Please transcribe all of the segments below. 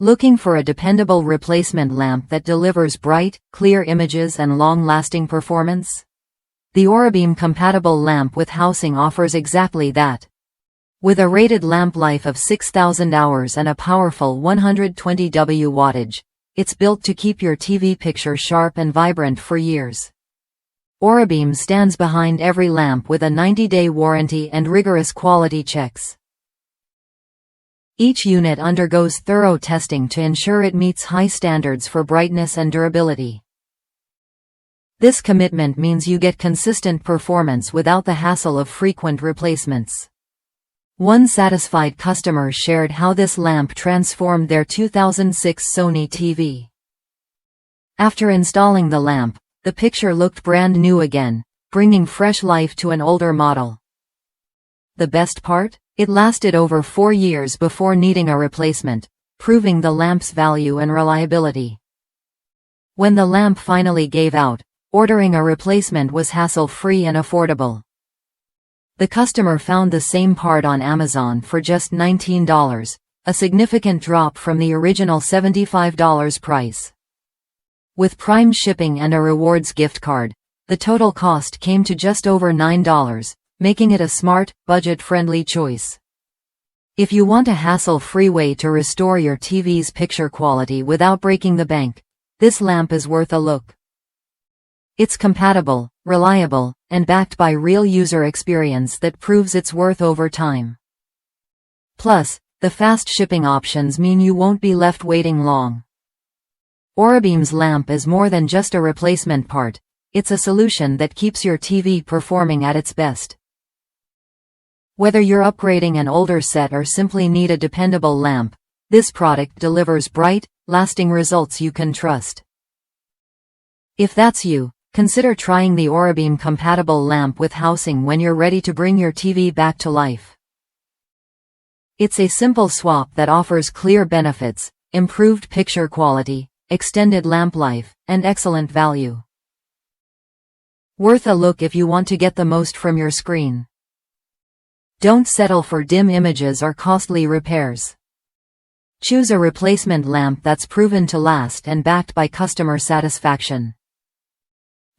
Looking for a dependable replacement lamp that delivers bright, clear images and long-lasting performance? The Aurabeam-compatible lamp with housing offers exactly that. With a rated lamp life of 6,000 hours and a powerful 120W wattage, it's built to keep your TV picture sharp and vibrant for years. Aurabeam stands behind every lamp with a 90-day warranty and rigorous quality checks. Each unit undergoes thorough testing to ensure it meets high standards for brightness and durability. This commitment means you get consistent performance without the hassle of frequent replacements. One satisfied customer shared how this lamp transformed their 2006 Sony TV. After installing the lamp, the picture looked brand new again, bringing fresh life to an older model. The best part? It lasted over 4 years before needing a replacement, proving the lamp's value and reliability. When the lamp finally gave out, ordering a replacement was hassle-free and affordable. The customer found the same part on Amazon for just $19, a significant drop from the original $75 price. With Prime shipping and a rewards gift card, the total cost came to just over $9, making it a smart, budget-friendly choice. If you want a hassle-free way to restore your TV's picture quality without breaking the bank, this lamp is worth a look. It's compatible, reliable, and backed by real user experience that proves its worth over time. Plus, the fast shipping options mean you won't be left waiting long. Aurabeam's lamp is more than just a replacement part, it's a solution that keeps your TV performing at its best. Whether you're upgrading an older set or simply need a dependable lamp, this product delivers bright, lasting results you can trust. If that's you, consider trying the Aurabeam-compatible lamp with housing when you're ready to bring your TV back to life. It's a simple swap that offers clear benefits, improved picture quality, extended lamp life, and excellent value. Worth a look if you want to get the most from your screen. Don't settle for dim images or costly repairs. Choose a replacement lamp that's proven to last and backed by customer satisfaction.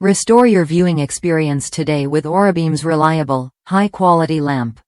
Restore your viewing experience today with Aurabeam's reliable, high-quality lamp.